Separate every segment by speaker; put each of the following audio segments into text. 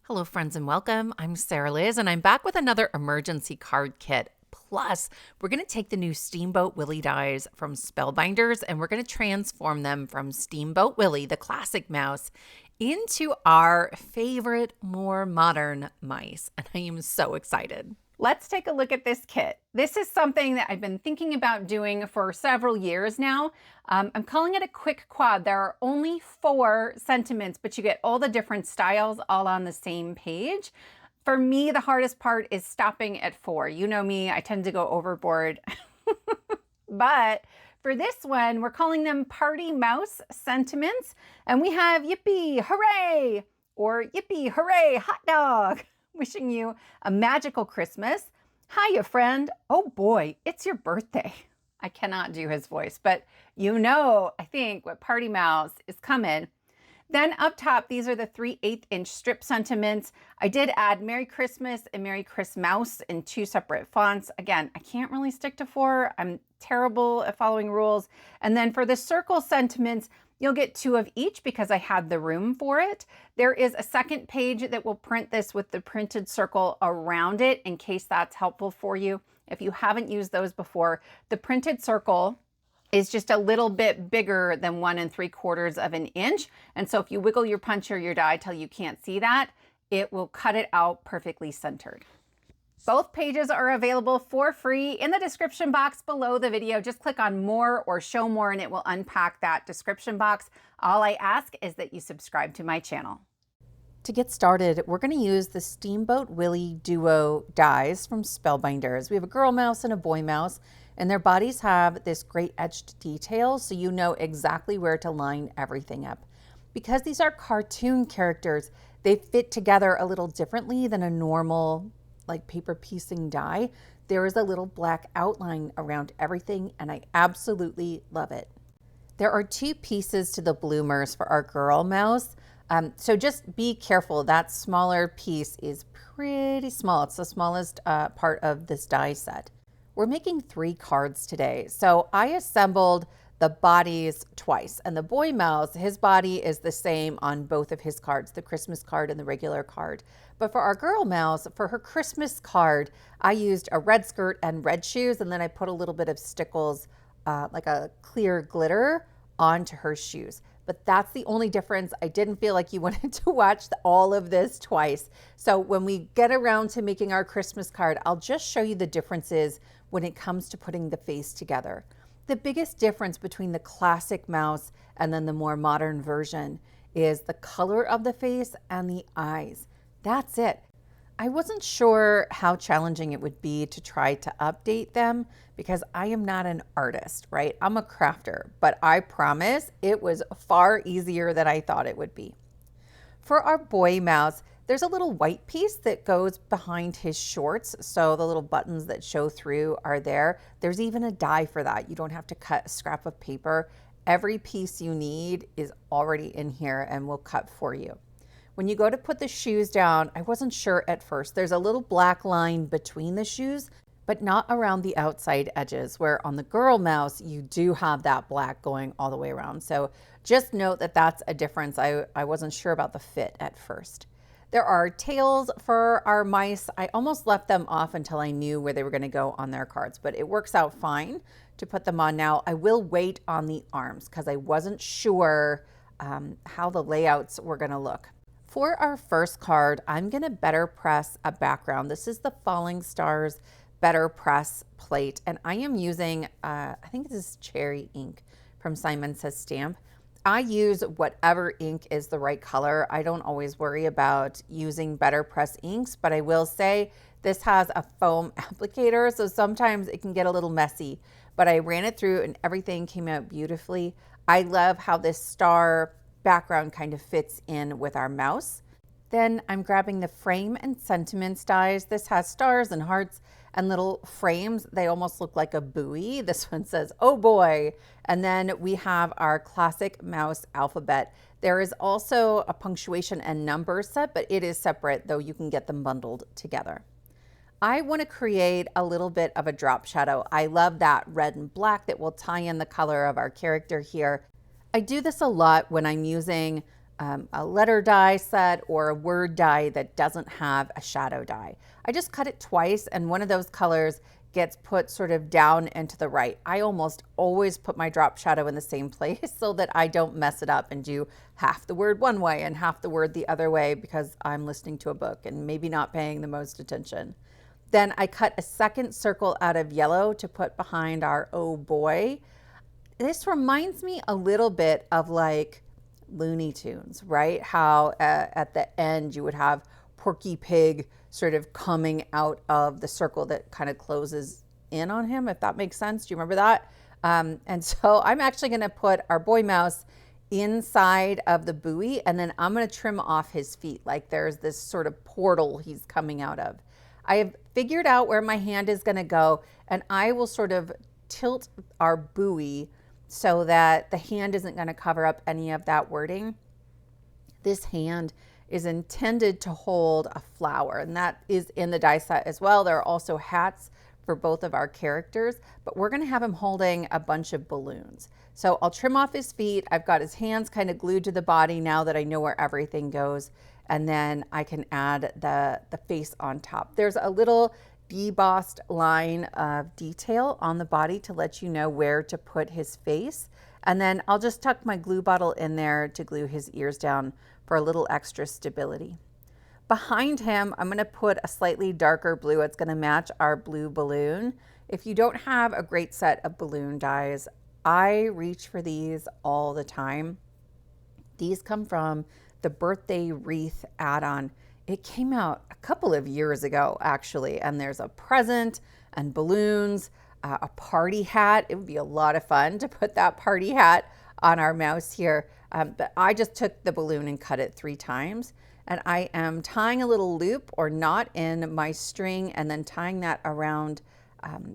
Speaker 1: Hello friends and welcome. I'm Sarah Liz and I'm back with another emergency card kit. Plus, we're going to take the new Steamboat Willie dies from Spellbinders and we're going to transform them from Steamboat Willie, the classic mouse, into our favorite, more modern mice. And I am so excited. Let's take a look at this kit. This is something that I've been thinking about doing for several years now. I'm calling it a quick quad. There are only 4 sentiments, but you get all the different styles all on the same page. For me, the hardest part is stopping at 4. You know me, I tend to go overboard. But for this one, we're calling them Party Mouse sentiments. And we have Yippee, Hooray, or Yippee, Hooray, Hot Dog. Wishing you a magical Christmas. Hiya, friend. Oh boy, it's your birthday. I cannot do his voice, but you know, I think what Party Mouse is coming. Then up top, these are the 3/8 inch strip sentiments. I did add Merry Christmas and Merry Christmas in 2 separate fonts. Again, I can't really stick to 4. I'm terrible at following rules. And then for the circle sentiments, you'll get 2 of each because I had the room for it. There is a second page that will print this with the printed circle around it in case that's helpful for you. If you haven't used those before, the printed circle is just a little bit bigger than 1 3/4 of an inch. And so if you wiggle your punch or your die till you can't see that, it will cut it out perfectly centered. Both pages are available for free in the description box below the video. Just click on more or show more and it will unpack that description box. All I ask is that you subscribe to my channel. To get started, we're going to use the Steamboat Willie Duo dies from Spellbinders. We have a girl mouse and a boy mouse, and their bodies have this great etched detail, so you know exactly where to line everything up. Because these are cartoon characters, they fit together a little differently than a normal like paper piecing die. There is a little black outline around everything and I absolutely love it. There are 2 pieces to the bloomers for our girl mouse. So just be careful. That smaller piece is pretty small. It's the smallest part of this die set. We're making 3 cards today. So I assembled the bodies twice, and the boy mouse, his body is the same on both of his cards, the Christmas card and the regular card. But for our girl mouse, for her Christmas card, I used a red skirt and red shoes, and then I put a little bit of stickles, like a clear glitter, onto her shoes. But that's the only difference. I didn't feel like you wanted to watch all of this twice. So when we get around to making our Christmas card, I'll just show you the differences when it comes to putting the face together. The biggest difference between the classic mouse and then the more modern version is the color of the face and the eyes. That's it. I wasn't sure how challenging it would be to try to update them because I am not an artist, right? I'm a crafter, but I promise it was far easier than I thought it would be. For our boy mouse, there's a little white piece that goes behind his shorts, so the little buttons that show through are there. There's even a die for that. You don't have to cut a scrap of paper. Every piece you need is already in here and we'll cut for you. When you go to put the shoes down, I wasn't sure at first. There's a little black line between the shoes, but not around the outside edges, where on the girl mouse, you do have that black going all the way around. So just note that that's a difference. I wasn't sure about the fit at first. There are tails for our mice. I almost left them off until I knew where they were going to go on their cards, but it works out fine to put them on now. I will wait on the arms because I wasn't sure how the layouts were going to look. For our first card, I'm going to Betterpress a background. This is the Falling Stars Betterpress plate, and I am using, I think this is cherry ink from Simon Says Stamp. I use whatever ink is the right color. I don't always worry about using Betterpress inks, but I will say this has a foam applicator, so sometimes it can get a little messy, but I ran it through and everything came out beautifully. I love how this star background kind of fits in with our mouse. Then I'm grabbing the Frame and Sentiments dies. This has stars and hearts and little frames. They almost look like a buoy. This one says, oh boy. And then we have our classic mouse alphabet. There is also a punctuation and number set, but it is separate, though you can get them bundled together. I want to create a little bit of a drop shadow. I love that red and black that will tie in the color of our character here. I do this a lot when I'm using a letter die set or a word die that doesn't have a shadow die. I just cut it twice, and one of those colors gets put sort of down and to the right. I almost always put my drop shadow in the same place so that I don't mess it up and do half the word one way and half the word the other way because I'm listening to a book and maybe not paying the most attention. Then I cut a second circle out of yellow to put behind our oh boy. This reminds me a little bit of like Looney Tunes, right? How at the end you would have Porky Pig sort of coming out of the circle that kind of closes in on him, if that makes sense. Do you remember that? And so I'm actually going to put our boy mouse inside of the buoy, and then I'm going to trim off his feet like there's this sort of portal he's coming out of. I have figured out where my hand is going to go, and I will sort of tilt our buoy so that the hand isn't going to cover up any of that wording. This hand is intended to hold a flower, and that is in the die set as well. There are also hats for both of our characters, but we're going to have him holding a bunch of balloons. So I'll trim off his feet. I've got his hands kind of glued to the body now that I know where everything goes, and then I can add the face on top. There's a little debossed line of detail on the body to let you know where to put his face. And then I'll just tuck my glue bottle in there to glue his ears down for a little extra stability. Behind him, I'm going to put a slightly darker blue. It's going to match our blue balloon. If you don't have a great set of balloon dies, I reach for these all the time. These come from the birthday wreath add-on. It came out a couple of years ago, actually, and there's a present and balloons, a party hat. It would be a lot of fun to put that party hat on our mouse here. But I just took the balloon and cut it 3 times. And I am tying a little loop or knot in my string and then tying that around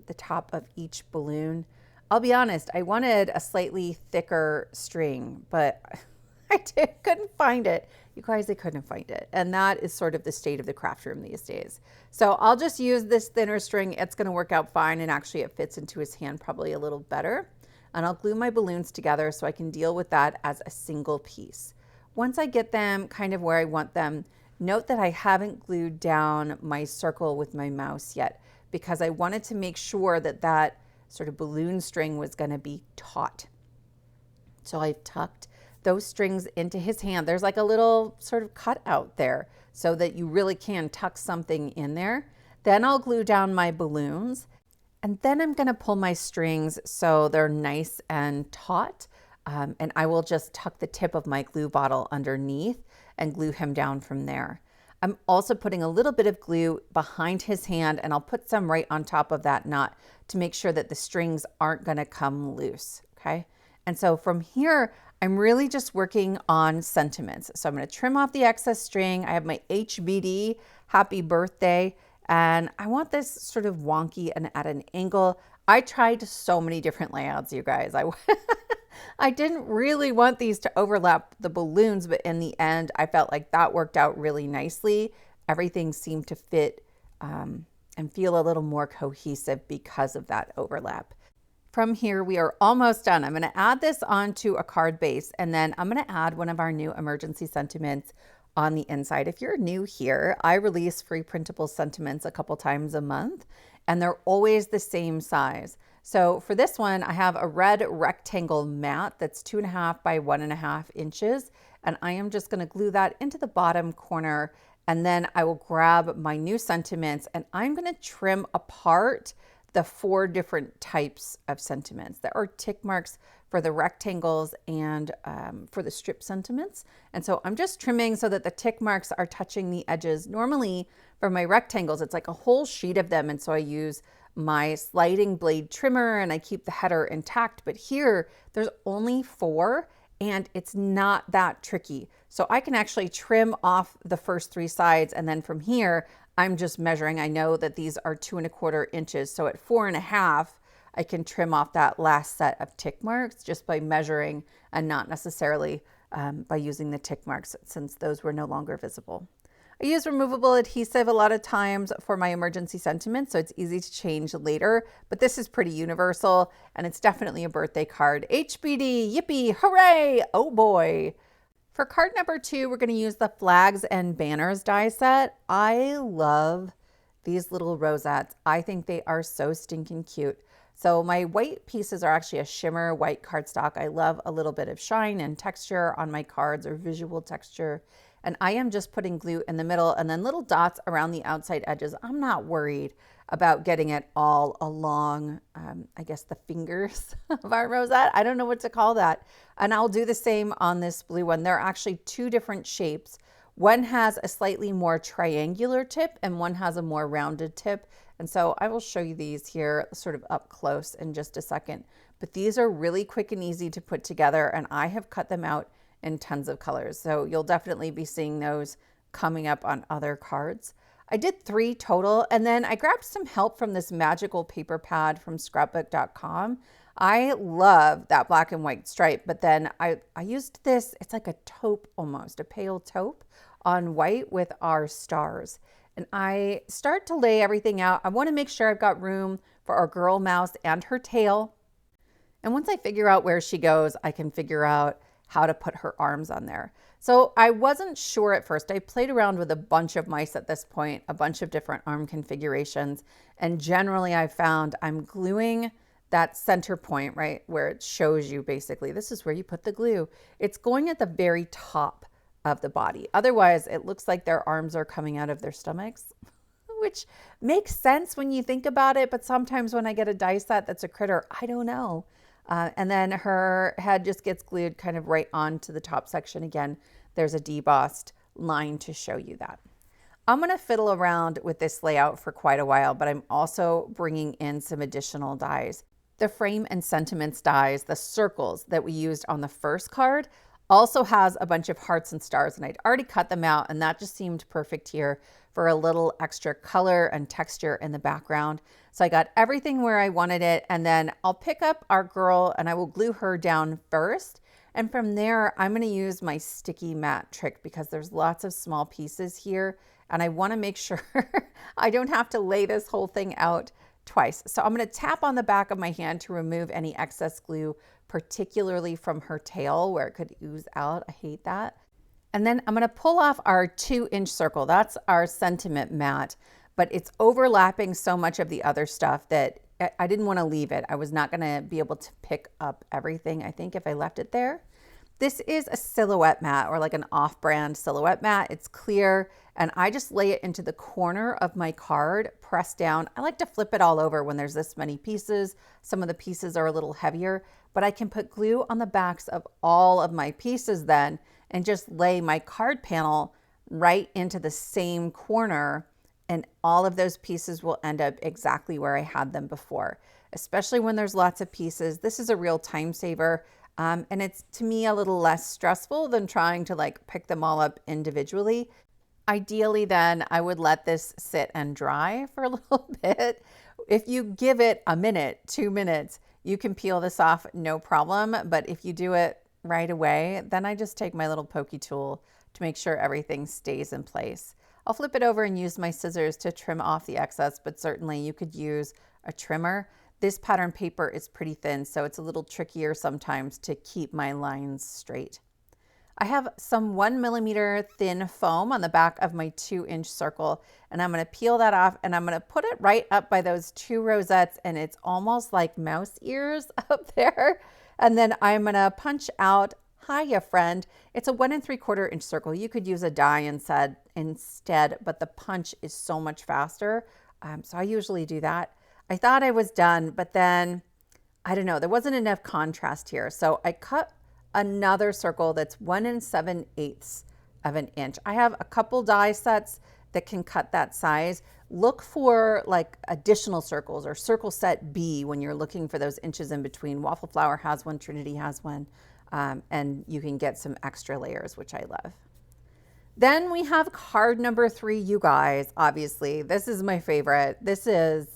Speaker 1: the top of each balloon. I'll be honest, I wanted a slightly thicker string, but couldn't find it. You guys, I couldn't find it. And that is sort of the state of the craft room these days. So I'll just use this thinner string. It's going to work out fine. And actually it fits into his hand probably a little better. And I'll glue my balloons together so I can deal with that as a single piece. Once I get them kind of where I want them, note that I haven't glued down my circle with my mouse yet because I wanted to make sure that that sort of balloon string was going to be taut. So I've tucked those strings into his hand. There's like a little sort of cutout there so that you really can tuck something in there. Then I'll glue down my balloons, and then I'm going to pull my strings so they're nice and taut. And I will just tuck the tip of my glue bottle underneath and glue him down from there. I'm also putting a little bit of glue behind his hand, and I'll put some right on top of that knot to make sure that the strings aren't going to come loose. Okay. And so from here, I'm really just working on sentiments. So I'm going to trim off the excess string. I have my HBD, happy birthday, and I want this sort of wonky and at an angle. I tried so many different layouts, you guys. I didn't really want these to overlap the balloons, but in the end, I felt like that worked out really nicely. Everything seemed to fit and feel a little more cohesive because of that overlap. From here, we are almost done. I'm going to add this onto a card base, and then I'm going to add one of our new emergency sentiments on the inside. If you're new here, I release free printable sentiments a couple times a month, and they're always the same size. So for this one, I have a red rectangle mat that's 2.5 by 1.5 inches, and I am just going to glue that into the bottom corner, and then I will grab my new sentiments, and I'm going to trim apart the 4 different types of sentiments. There are tick marks for the rectangles and for the strip sentiments. And so I'm just trimming so that the tick marks are touching the edges. Normally for my rectangles, it's like a whole sheet of them. And so I use my sliding blade trimmer and I keep the header intact. But here there's only 4 and it's not that tricky. So I can actually trim off the first 3 sides, and then from here, I'm just measuring. I know that these are 2.25 inches. So at 4.5, I can trim off that last set of tick marks just by measuring and not necessarily by using the tick marks, since those were no longer visible. I use removable adhesive a lot of times for my emergency sentiments, so it's easy to change later, but this is pretty universal and it's definitely a birthday card. HBD, yippee, hooray, oh boy. For card number 2, we're going to use the Flags and Banners die set. I love these little rosettes. I think they are so stinking cute. So my white pieces are actually a shimmer white cardstock. I love a little bit of shine and texture on my cards, or visual texture. And I am just putting glue in the middle and then little dots around the outside edges. I'm not worried about getting it all along, I guess, the fingers of our rosette. I don't know what to call that. And I'll do the same on this blue one. There are actually 2 different shapes. One has a slightly more triangular tip and one has a more rounded tip. And so I will show you these here sort of up close in just a second. But these are really quick and easy to put together, and I have cut them out in tons of colors. So you'll definitely be seeing those coming up on other cards. I did 3 total, and then I grabbed some help from this magical paper pad from scrapbook.com. I love that black and white stripe, but then I used this, it's like a taupe almost, a pale taupe on white with our stars. And I start to lay everything out. I want to make sure I've got room for our girl mouse and her tail. And once I figure out where she goes, I can figure out how to put her arms on there. So I wasn't sure at first. I played around with a bunch of mice at this point, a bunch of different arm configurations. And generally I found I'm gluing that center point, right, where it shows you basically, this is where you put the glue. It's going at the very top of the body. Otherwise, it looks like their arms are coming out of their stomachs, which makes sense when you think about it. But sometimes when I get a die set that's a critter, I don't know. And then her head just gets glued kind of right onto the top section. Again, there's a debossed line to show you that. I'm going to fiddle around with this layout for quite a while, but I'm also bringing in some additional dies. The Frame and Sentiments dies, the circles that we used on the first card, also has a bunch of hearts and stars, and I'd already cut them out, and that just seemed perfect here for a little extra color and texture in the background. So I got everything where I wanted it, and then I'll pick up our girl and I will glue her down first. And from there, I'm going to use my sticky mat trick because there's lots of small pieces here, and I want to make sure I don't have to lay this whole thing out twice. So I'm going to tap on the back of my hand to remove any excess glue, particularly from her tail where it could ooze out. I hate that. And then I'm going to pull off our 2-inch circle. That's our sentiment mat, but it's overlapping so much of the other stuff that I didn't want to leave it. I was not going to be able to pick up everything, I think, if I left it there. This is a silhouette mat, or like an off-brand silhouette mat. It's clear, and I just lay it into the corner of my card, press down. I like to flip it all over when there's this many pieces. Some of the pieces are a little heavier, but I can put glue on the backs of all of my pieces then and just lay my card panel right into the same corner, and all of those pieces will end up exactly where I had them before. Especially when there's lots of pieces. This is a real time saver. And it's, to me, a little less stressful than trying to like pick them all up individually. Ideally, then I would let this sit and dry for a little bit. If you give it a minute, 2 minutes, you can peel this off, no problem. But if you do it right away, then I just take my little pokey tool to make sure everything stays in place. I'll flip it over and use my scissors to trim off the excess, but certainly you could use a trimmer. This pattern paper is pretty thin, so it's a little trickier sometimes to keep my lines straight. I have some 1mm thin foam on the back of my 2-inch circle, and I'm going to peel that off, and I'm going to put it right up by those 2 rosettes, and it's almost like mouse ears up there. And then I'm going to punch out, hiya friend. It's a 1 3/4 inch circle. You could use a die instead, but the punch is so much faster. So I usually do that. I thought I was done, but then, I don't know, there wasn't enough contrast here. So I cut another circle that's 1 7/8 of an inch. I have a couple die sets that can cut that size. Look for like additional circles or circle set B when you're looking for those inches in between. Waffle Flower has one, Trinity has one, and you can get some extra layers, which I love. Then we have card number 3, you guys. Obviously, this is my favorite. This is,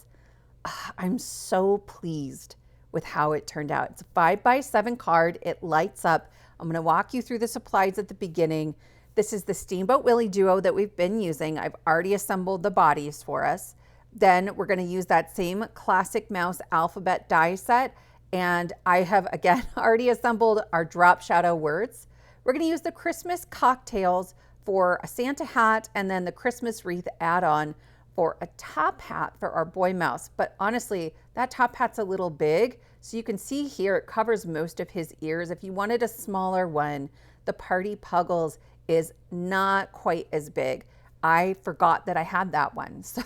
Speaker 1: I'm so pleased with how it turned out. It's a 5x7 card. It lights up. I'm going to walk you through the supplies at the beginning. This is the Steamboat Willie Duo that we've been using. I've already assembled the bodies for us. Then we're going to use that same classic mouse alphabet die set. And I have, again, already assembled our drop shadow words. we're gonna use the Christmas cocktails for a Santa hat and then the Christmas wreath add-on for a top hat for our boy mouse. But honestly, that top hat's a little big. So you can see here, it covers most of his ears. If you wanted a smaller one, the Party Puggles is not quite as big. I forgot that I had that one. So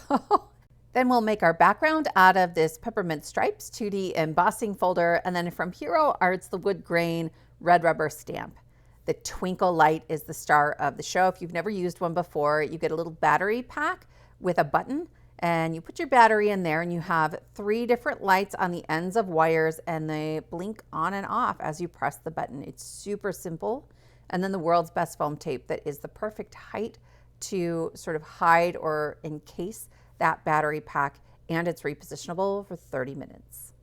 Speaker 1: then we'll make our background out of this Peppermint Stripes 2D embossing folder. And then from Hero Arts, the Woodgrain red rubber stamp. The Twinkle Light is the star of the show. If you've never used one before, you get a little battery pack with a button and you put your battery in there and you have 3 different lights on the ends of wires and they blink on and off as you press the button. It's super simple. And then the world's best foam tape that is the perfect height to sort of hide or encase that battery pack, and it's repositionable for 30 minutes.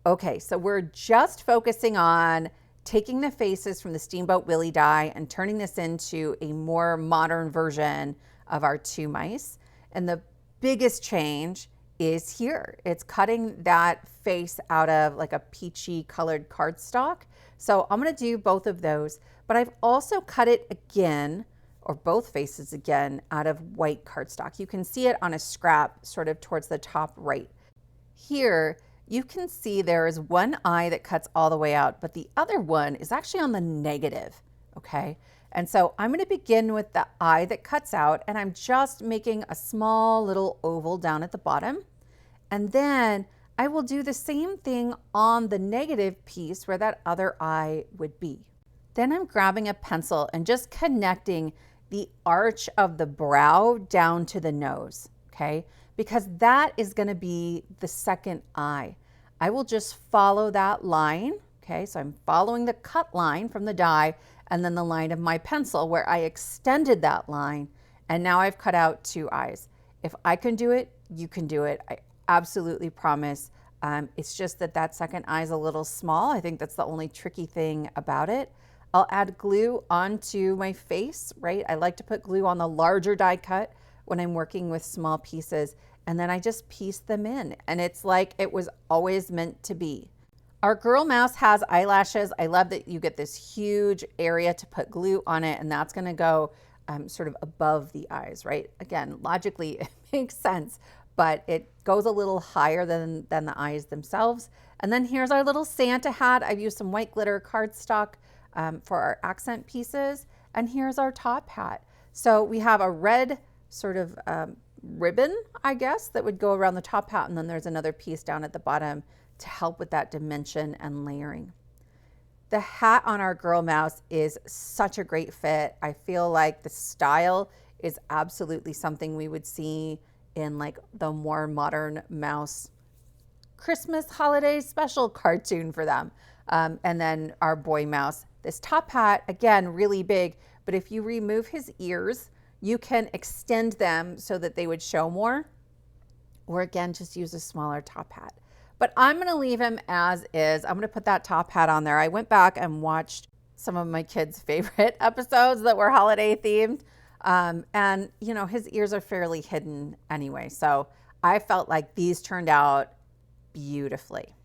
Speaker 1: Okay, so we're just focusing on taking the faces from the Steamboat Willie die and turning this into a more modern version of our 2 mice. And the biggest change is here. It's cutting that face out of like a peachy colored cardstock. So I'm gonna do both of those, but I've also cut it again, or both faces again, out of white cardstock. You can see it on a scrap sort of towards the top right. Here, you can see there is one eye that cuts all the way out, but the other one is actually on the negative, okay? And so I'm gonna begin with the eye that cuts out, and I'm just making a small little oval down at the bottom. And then I will do the same thing on the negative piece where that other eye would be. Then I'm grabbing a pencil and just connecting the arch of the brow down to the nose, okay? Because that is gonna be the second eye. I will just follow that line, okay? So I'm following the cut line from the die and then the line of my pencil where I extended that line, and now I've cut out 2 eyes. If I can do it, you can do it. I absolutely promise. It's just that that second eye is a little small. I think that's the only tricky thing about it. I'll add glue onto my face, right? I like to put glue on the larger die cut when I'm working with small pieces, and then I just piece them in, and it's like it was always meant to be. Our girl mouse has eyelashes. I love that you get this huge area to put glue on it, and that's gonna go sort of above the eyes, right? Again, logically, it makes sense, but it goes a little higher than the eyes themselves. And then here's our little Santa hat. I've used some white glitter cardstock for our accent pieces. And here's our top hat. So we have a red sort of ribbon, I guess, that would go around the top hat. And then there's another piece down at the bottom to help with that dimension and layering. The hat on our girl mouse is such a great fit. I feel like the style is absolutely something we would see in like the more modern mouse Christmas holiday special cartoon for them. And then our boy mouse. This top hat, again, really big, but if you remove his ears, you can extend them so that they would show more, or again, just use a smaller top hat. But I'm gonna leave him as is. I'm gonna put that top hat on there. I went back and watched some of my kids' favorite episodes that were holiday themed. And you know, his ears are fairly hidden anyway. So I felt like these turned out beautifully.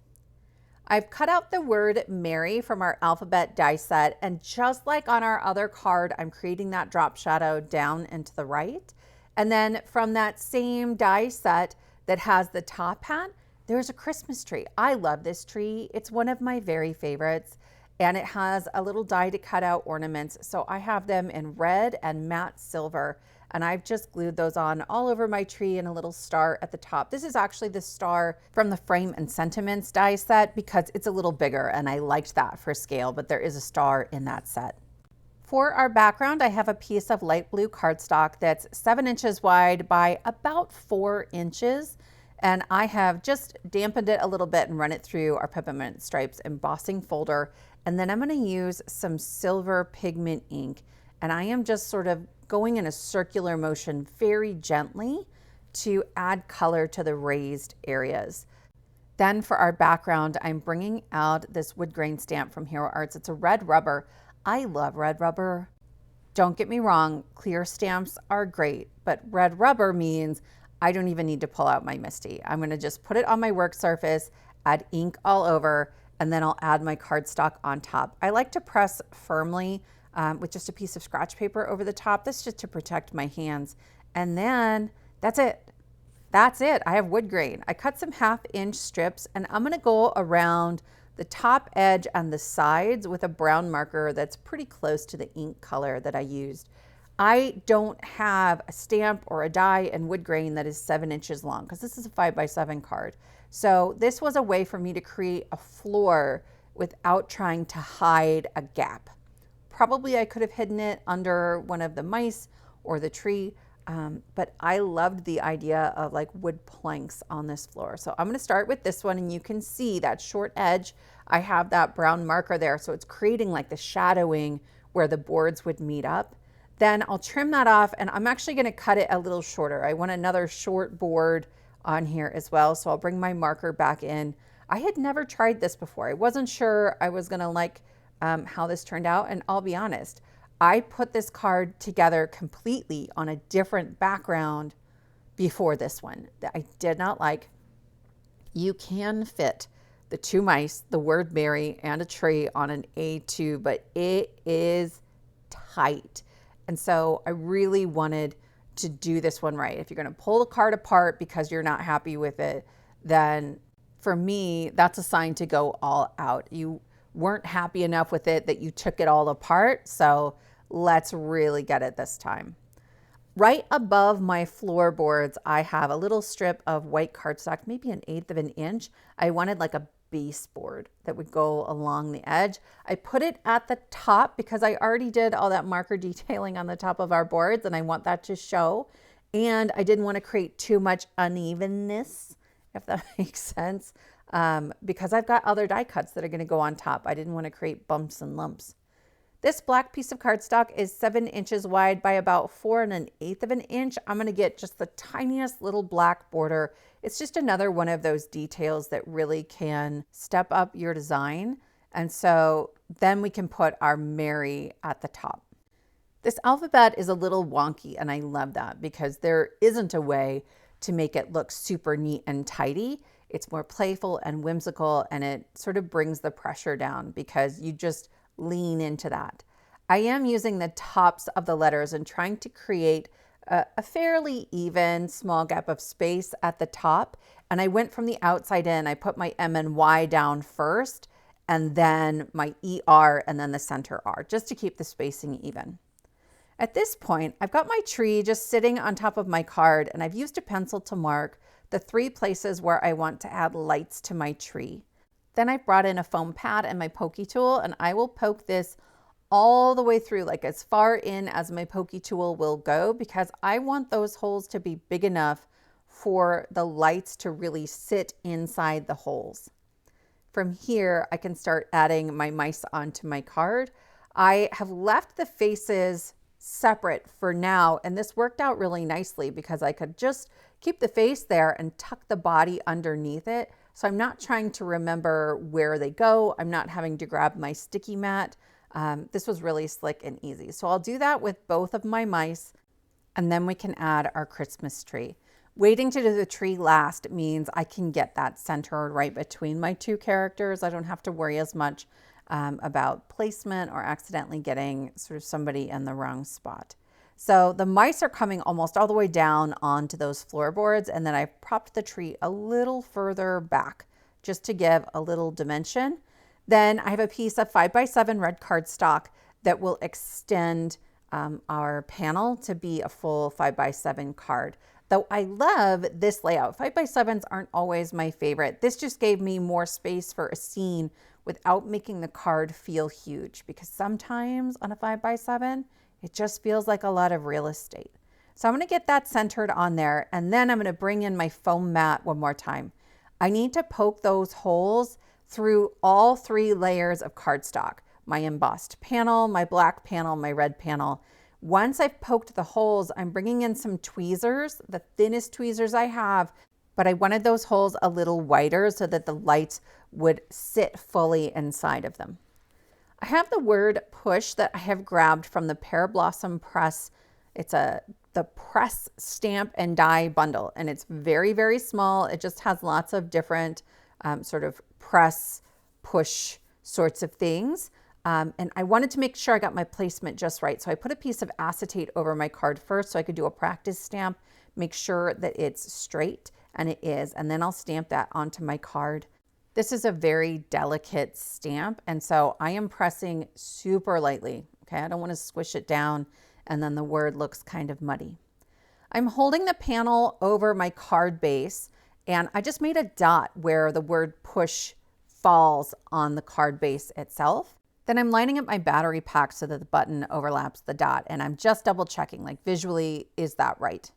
Speaker 1: I've cut out the word Merry from our alphabet die set, and just like on our other card, I'm creating that drop shadow down and to the right. And then from that same die set that has the top hat, there's a Christmas tree. I love this tree. It's one of my very favorites, and it has a little die to cut out ornaments. So I have them in red and matte silver, and I've just glued those on all over my tree and a little star at the top. This is actually the star from the Frame and Sentiments die set because it's a little bigger and I liked that for scale, but there is a star in that set. For our background, I have a piece of light blue cardstock that's 7 inches wide by about 4 inches. And I have just dampened it a little bit and run it through our Peppermint Stripes embossing folder. And then I'm gonna use some silver pigment ink. And I am just sort of going in a circular motion very gently to add color to the raised areas. Then for our background, I'm bringing out this Woodgrain Stamp from Hero Arts. It's a red rubber. I love red rubber. Don't get me wrong, clear stamps are great, but red rubber means I don't even need to pull out my MISTI. I'm gonna just put it on my work surface, add ink all over, and then I'll add my cardstock on top. I like to press firmly
Speaker 2: with just a piece of scratch paper over the top. That's just to protect my hands. And then that's it. That's it. I have wood grain. I cut some 1/2-inch strips, and I'm going to go around the top edge and the sides with a brown marker that's pretty close to the ink color that I used. I don't have a stamp or a die in wood grain that is 7 inches long because this is a 5x7 card. So this was a way for me to create a floor without trying to hide a gap. Probably I could have hidden it under one of the mice or the tree, but I loved the idea of like wood planks on this floor. So I'm going to start with this one, and you can see that short edge. I have that brown marker there, so it's creating like the shadowing where the boards would meet up. Then I'll trim that off, and I'm actually going to cut it a little shorter. I want another short board on here as well, so I'll bring my marker back in. I had never tried this before. I wasn't sure I was going to like how this turned out, and I'll be honest, I put this card together completely on a different background before this one that I did not like. You can fit the 2 mice, the word Mary, and a tree on an A2, but it is tight. And so I really wanted to do this one right. If you're going to pull the card apart because you're not happy with it, then for me, that's a sign to go all out. You weren't happy enough with it that you took it all apart. So let's really get it this time. Right above my floorboards, I have a little strip of white cardstock, maybe 1/8 of an inch. I wanted like a baseboard that would go along the edge. I put it at the top because I already did all that marker detailing on the top of our boards, and I want that to show. And I didn't want to create too much unevenness, if that makes sense, because I've got other die cuts that are going to go on top. I didn't want to create bumps and lumps. This black piece of cardstock is 7 inches wide by about 4 1/8 of an inch. I'm going to get just the tiniest little black border. It's just another one of those details that really can step up your design. And so then we can put our Mary at the top. This alphabet is a little wonky, and I love that because there isn't a way to make it look super neat and tidy. It's more playful and whimsical, and it sort of brings the pressure down because you just lean into that. I am using the tops of the letters and trying to create a fairly even small gap of space at the top. And I went from the outside in. I put my M and Y down first, and then my ER, and then the center R, just to keep the spacing even. At this point, I've got my tree just sitting on top of my card, and I've used a pencil to mark the 3 places where I want to add lights to my tree. Then I brought in a foam pad and my pokey tool, and I will poke this all the way through, like as far in as my pokey tool will go, because I want those holes to be big enough for the lights to really sit inside the holes. From here, I can start adding my mice onto my card. I have left the faces separate for now, and this worked out really nicely because I could just keep the face there and tuck the body underneath it. So I'm not trying to remember where they go. I'm not having to grab my sticky mat. This was really slick and easy. So I'll do that with both of my mice, and then we can add our Christmas tree. Waiting to do the tree last means I can get that centered right between my 2 characters. I don't have to worry as much about placement or accidentally getting sort of somebody in the wrong spot. So the mice are coming almost all the way down onto those floorboards, and then I've propped the tree a little further back just to give a little dimension. Then I have a piece of 5x7 red cardstock that will extend our panel to be a full 5x7 card. Though I love this layout. 5x7s aren't always my favorite. This just gave me more space for a scene without making the card feel huge, because sometimes on a 5x7, it just feels like a lot of real estate. So I'm going to get that centered on there, and then I'm going to bring in my foam mat one more time. I need to poke those holes through all 3 layers of cardstock, my embossed panel, my black panel, my red panel. Once I've poked the holes, I'm bringing in some tweezers, the thinnest tweezers I have, but I wanted those holes a little wider so that the lights would sit fully inside of them. I have the word push that I have grabbed from the Pear Blossom Press. It's the press stamp and die bundle, and it's very, very small. It just has lots of different sort of press push sorts of things. And I wanted to make sure I got my placement just right. So I put a piece of acetate over my card first so I could do a practice stamp, make sure that it's straight, and it is. And then I'll stamp that onto my card. This is a very delicate stamp, and so I am pressing super lightly. Okay, I don't want to squish it down and then the word looks kind of muddy. I'm holding the panel over my card base, and I just made a dot where the word push falls on the card base itself. Then I'm lining up my battery pack so that the button overlaps the dot, and I'm just double checking, like visually, is that right?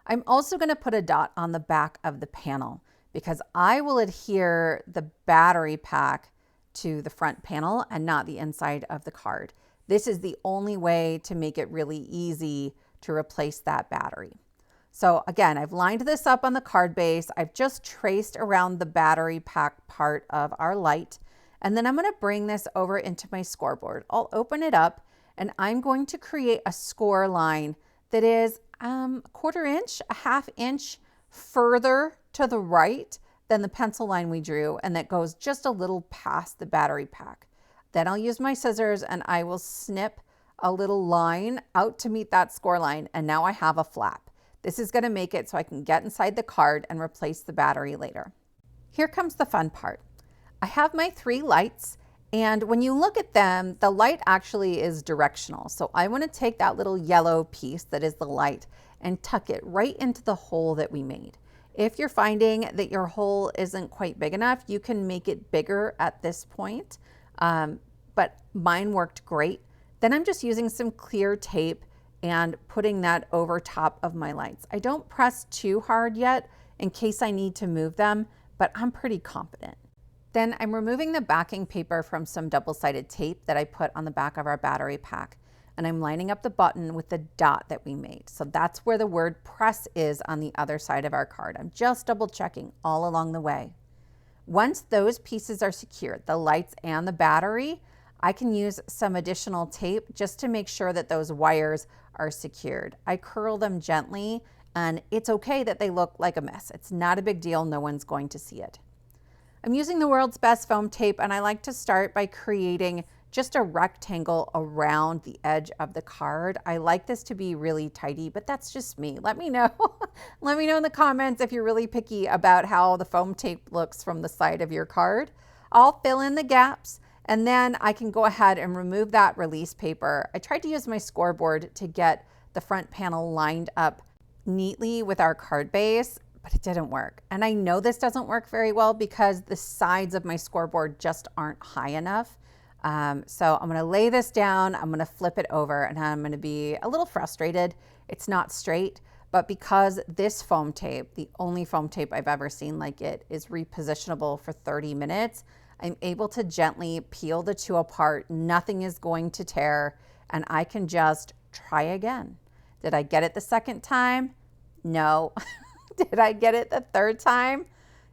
Speaker 2: I'm also going to put a dot on the back of the panel because I will adhere the battery pack to the front panel and not the inside of the card. This is the only way to make it really easy to replace that battery. So again, I've lined this up on the card base. I've just traced around the battery pack part of our light. And then I'm going to bring this over into my scoreboard. I'll open it up and I'm going to create a score line that is a 1/4 inch, a 1/2 inch further to the right than the pencil line we drew, and that goes just a little past the battery pack. Then I'll use my scissors and I will snip a little line out to meet that score line, and now I have a flap. This is going to make it so I can get inside the card and replace the battery later. Here comes the fun part. I have my 3 lights, and when you look at them, the light actually is directional. So I want to take that little yellow piece that is the light and tuck it right into the hole that we made. If you're finding that your hole isn't quite big enough, you can make it bigger at this point, but mine worked great. Then I'm just using some clear tape and putting that over top of my lights. I don't press too hard yet in case I need to move them, but I'm pretty confident. Then I'm removing the backing paper from some double-sided tape that I put on the back of our battery pack, and I'm lining up the button with the dot that we made. So that's where the word press is on the other side of our card. I'm just double checking all along the way. Once those pieces are secured, the lights and the battery, I can use some additional tape just to make sure that those wires are secured. I curl them gently, and it's okay that they look like a mess. It's not a big deal. No one's going to see it. I'm using the world's best foam tape, and I like to start by creating just a rectangle around the edge of the card. I like this to be really tidy, but that's just me. Let me know. Let me know in the comments if you're really picky about how the foam tape looks from the side of your card. I'll fill in the gaps, and then I can go ahead and remove that release paper. I tried to use my scoreboard to get the front panel lined up neatly with our card base, but it didn't work. And I know this doesn't work very well because the sides of my scoreboard just aren't high enough. So I'm gonna lay this down, I'm gonna flip it over, and I'm gonna be a little frustrated. It's not straight, but because this foam tape, the only foam tape I've ever seen like it, is repositionable for 30 minutes, I'm able to gently peel the two apart. Nothing is going to tear, and I can just try again. Did I get it the second time? No. Did I get it the third time?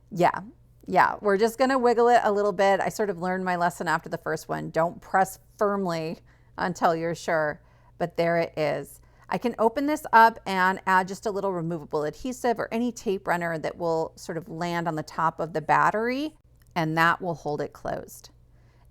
Speaker 2: Yeah, we're just gonna wiggle it a little bit. I sort of learned my lesson after the first one. Don't press firmly until you're sure, but there it is. I can open this up and add just a little removable adhesive or any tape runner that will sort of land on the top of the battery, and that will hold it closed.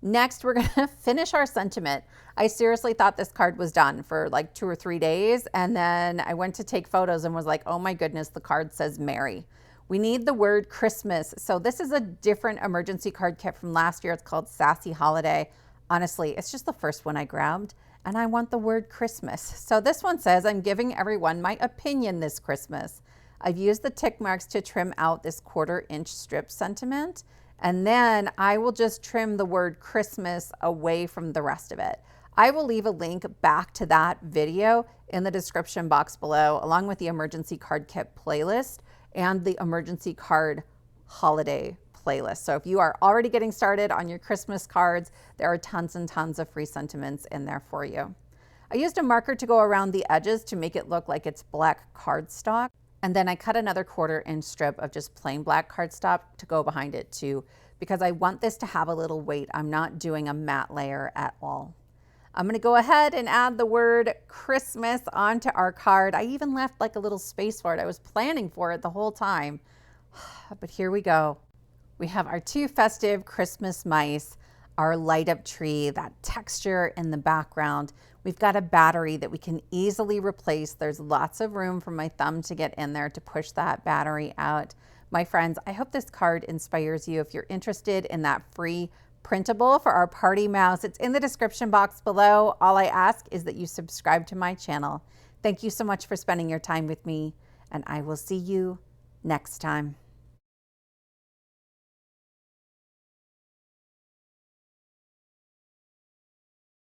Speaker 2: Next, we're gonna finish our sentiment. I seriously thought this card was done for like 2 or 3 days, and then I went to take photos and was like, oh my goodness, the card says Merry. We need the word Christmas. So this is a different emergency card kit from last year. It's called Sassy Holiday. Honestly, it's just the first one I grabbed, and I want the word Christmas. So this one says, I'm giving everyone my opinion this Christmas. I've used the tick marks to trim out this 1/4 inch strip sentiment, and then I will just trim the word Christmas away from the rest of it. I will leave a link back to that video in the description box below, along with the emergency card kit playlist and the emergency card holiday playlist. So if you are already getting started on your Christmas cards, there are tons and tons of free sentiments in there for you. I used a marker to go around the edges to make it look like it's black cardstock. And then I cut another 1/4 inch strip of just plain black cardstock to go behind it too, because I want this to have a little weight. I'm not doing a matte layer at all. I'm gonna go ahead and add the word Christmas onto our card. I even left like a little space for it. I was planning for it the whole time, but here we go. We have our 2 festive Christmas mice. our light up tree, that texture in the background. We've got a battery that we can easily replace. There's lots of room for my thumb to get in there to push that battery out. My friends, I hope this card inspires you. If you're interested in that free printable for our party mouse, it's in the description box below. All I ask is that you subscribe to my channel. Thank you so much for spending your time with me, and I will see you next time.